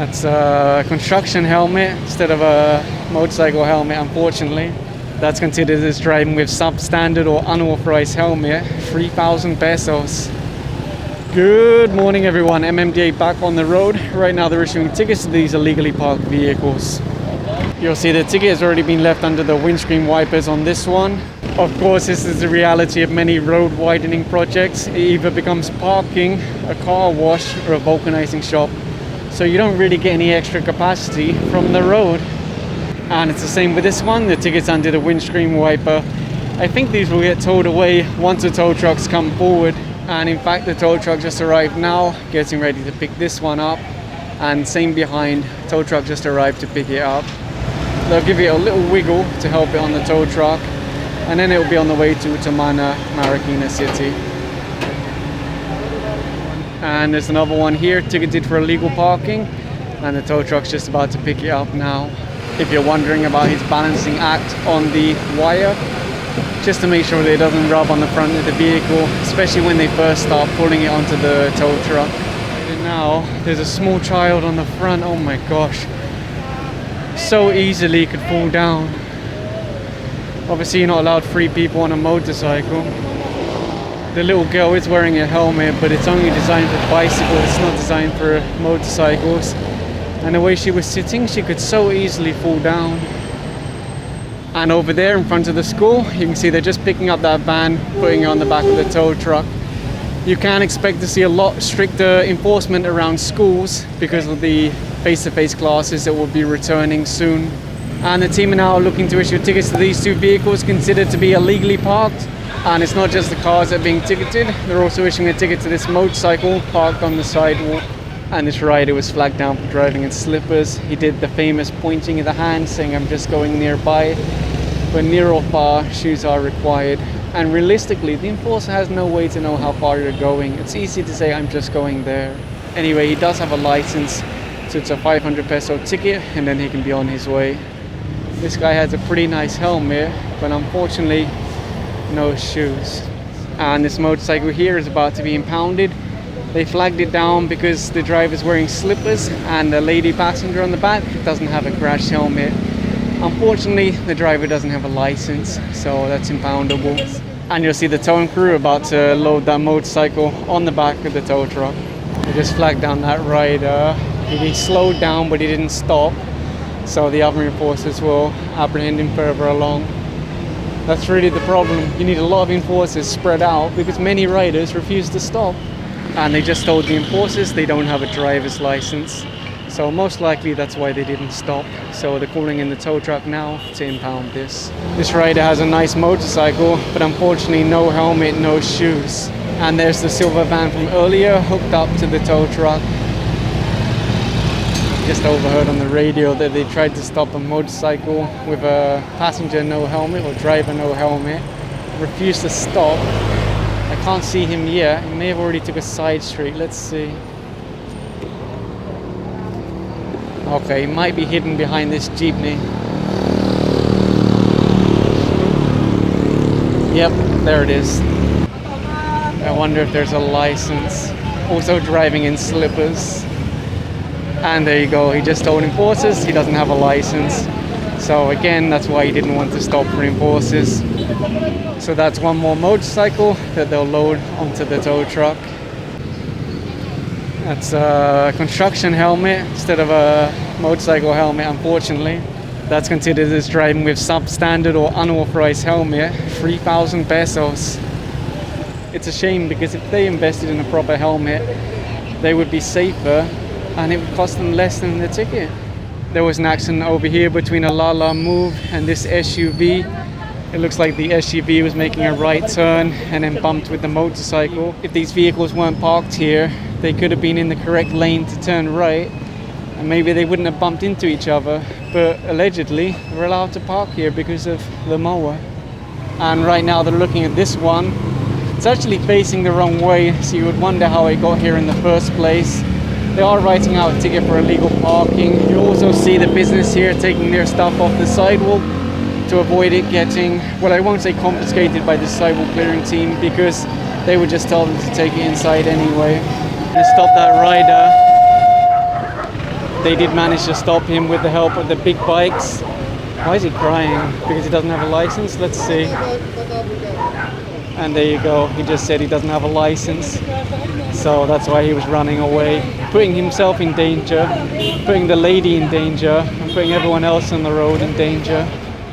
That's a construction helmet instead of a motorcycle helmet, unfortunately. That's considered as driving with substandard or unauthorized helmet, 3,000 pesos. Good morning everyone, MMDA back on the road. Right now they're issuing tickets to these illegally parked vehicles. You'll see the ticket has already been left under the windscreen wipers on this one. Of course, this is the reality of many road widening projects. It either becomes parking, a car wash, or a vulcanizing shop. So you don't really get any extra capacity from the road. And it's the same with this one, the ticket's under the windscreen wiper. I think these will get towed away once the tow trucks come forward. And in fact, the tow truck just arrived now, getting ready to pick this one up. And same behind, tow truck just arrived to pick it up. They'll give it a little wiggle to help it on the tow truck. And then it will be on the way to Tamana, Marikina City. And there's another one here, ticketed for illegal parking. And the tow truck's just about to pick it up now. If you're wondering about his balancing act on the wire, just to make sure that it doesn't rub on the front of the vehicle, especially when they first start pulling it onto the tow truck. And now, there's a small child on the front, oh my gosh. So easily could fall down. Obviously you're not allowed 3 people on a motorcycle. The little girl is wearing a helmet, but it's only designed for bicycles, it's not designed for motorcycles. And the way she was sitting, she could so easily fall down. And over there in front of the school, you can see they're just picking up that van, putting it on the back of the tow truck. You can expect to see a lot stricter enforcement around schools because of the face-to-face classes that will be returning soon. And the team are now looking to issue tickets to these 2 vehicles considered to be illegally parked. And it's not just the cars that are being ticketed, they're also issuing a ticket to this motorcycle parked on the sidewalk. And this rider was flagged down for driving in slippers. He did the famous pointing of the hand saying, "I'm just going nearby." But near or far, shoes are required. And realistically, the enforcer has no way to know how far you're going. It's easy to say, "I'm just going there." Anyway, he does have a license, so it's a 500 peso ticket, and then he can be on his way. This guy has a pretty nice helmet, but unfortunately, no shoes. And this motorcycle here is about to be impounded. They flagged it down because the driver's wearing slippers and the lady passenger on the back doesn't have a crash helmet. Unfortunately, the driver doesn't have a license, so that's impoundable. And you'll see the towing crew about to load that motorcycle on the back of the tow truck. They just flagged down that rider. He slowed down, but he didn't stop. So the other enforcers will apprehend him further along. That's really the problem. You need a lot of enforcers spread out because many riders refuse to stop. And they just told the enforcers they don't have a driver's license. So most likely that's why they didn't stop. So they're calling in the tow truck now to impound this. This rider has a nice motorcycle, but unfortunately no helmet, no shoes. And there's the silver van from earlier hooked up to the tow truck. Just overheard on the radio that they tried to stop a motorcycle with a passenger no helmet or driver no helmet. Refused to stop. I can't see him yet. He may have already took a side street. Let's see. Okay, he might be hidden behind this jeepney. Yep, there it is. I wonder if there's a license. Also driving in slippers. And there you go, he just told enforcers he doesn't have a license. So again, that's why he didn't want to stop for enforcers. So that's one more motorcycle that they'll load onto the tow truck. That's a construction helmet instead of a motorcycle helmet, unfortunately. That's considered as driving with substandard or unauthorized helmet, 3,000 pesos. It's a shame because if they invested in a proper helmet, they would be safer and it would cost them less than the ticket. There was an accident over here between a Lala Move and this SUV. It looks like the SUV was making a right turn and then bumped with the motorcycle. If these vehicles weren't parked here, they could have been in the correct lane to turn right and maybe they wouldn't have bumped into each other. But allegedly, they're allowed to park here because of the mower. And right now they're looking at this one. It's actually facing the wrong way, so you would wonder how it got here in the first place. They are writing out a ticket for illegal parking. You also see the business here taking their stuff off the sidewalk to avoid it getting, well, I won't say confiscated by the sidewalk clearing team because they would just tell them to take it inside anyway. They stop that rider. they did manage to stop him with the help of the big bikes. Why is he crying? Because he doesn't have a license? Let's see. And there you go, he just said he doesn't have a license. So that's why he was running away, putting himself in danger, putting the lady in danger, and putting everyone else on the road in danger.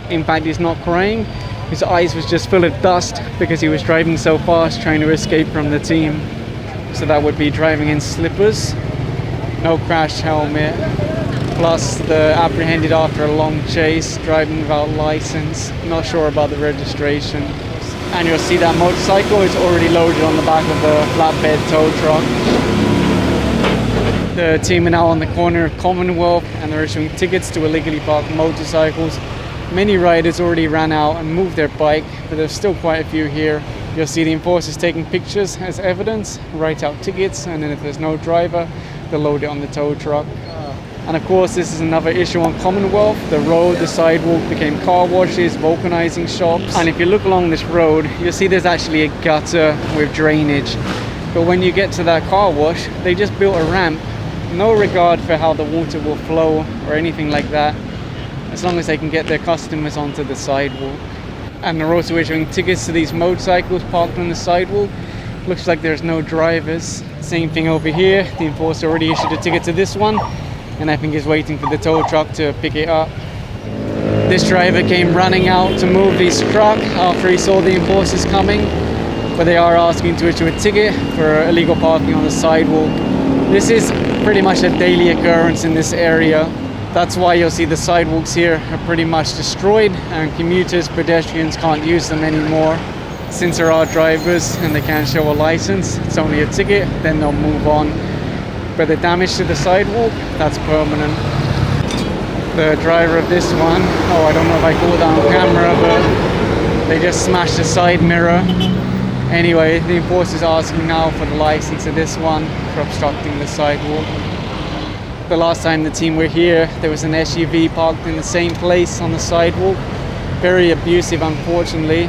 In fact, he's not crying. His eyes was just full of dust because he was driving so fast trying to escape from the team. So that would be driving in slippers, no crash helmet, plus the apprehended after a long chase, driving without license, not sure about the registration. And you'll see that motorcycle is already loaded on the back of the flatbed tow truck. The team are now on the corner of Commonwealth and they're issuing tickets to illegally parked motorcycles. Many riders already ran out and moved their bike, but there's still quite a few here. You'll see the enforcers taking pictures as evidence, write out tickets, and then if there's no driver, they'll load it on the tow truck. And of course, this is another issue on Commonwealth. The road, the sidewalk became car washes, vulcanizing shops. And if you look along this road, you'll see there's actually a gutter with drainage. But when you get to that car wash, they just built a ramp. No regard for how the water will flow or anything like that, as long as they can get their customers onto the sidewalk. And they're also issuing tickets to these motorcycles parked on the sidewalk. Looks like there's no drivers. Same thing over here. The enforcer already issued a ticket to this one, and I think he's waiting for the tow truck to pick it up. This driver came running out to move his truck after he saw the enforcers coming, but they are asking to issue a ticket for illegal parking on the sidewalk. This is pretty much a daily occurrence in this area. That's why you'll see the sidewalks here are pretty much destroyed and commuters, pedestrians can't use them anymore. Since there are drivers and they can't show a license, it's only a ticket, then they'll move on. But the damage to the sidewalk, that's permanent. The driver of this one, I don't know if I caught that on camera, but they just smashed the side mirror. Anyway, the enforcer's asking now for the license of this one for obstructing the sidewalk. The last time the team were here, there was an SUV parked in the same place on the sidewalk. Very abusive, unfortunately.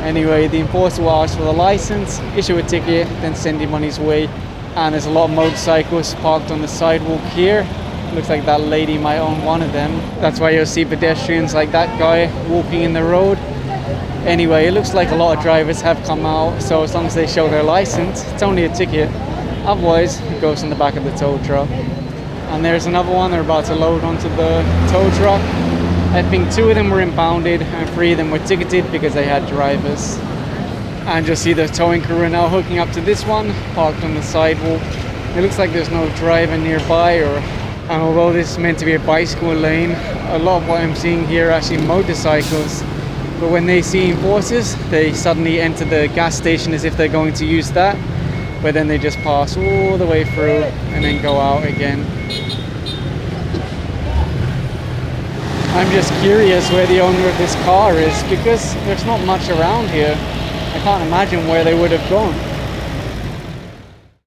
Anyway, the enforcer will ask for the license, issue a ticket, then send him on his way. And there's a lot of motorcycles parked on the sidewalk here. Looks like that lady might own one of them. That's why you'll see pedestrians like that guy walking in the road. Anyway, it looks like a lot of drivers have come out, so as long as they show their license, it's only a ticket. Otherwise, it goes in the back of the tow truck. And there's another one they're about to load onto the tow truck. I think 2 of them were impounded and 3 of them were ticketed because they had drivers. And you'll see the towing crew are now hooking up to this one, parked on the sidewalk. It looks like there's no driver nearby, and although this is meant to be a bicycle lane, a lot of what I'm seeing here are actually motorcycles. But when they see enforcers, they suddenly enter the gas station as if they're going to use that, but then they just pass all the way through and then go out again. I'm just curious where the owner of this car is, because there's not much around here. I can't imagine where they would have gone.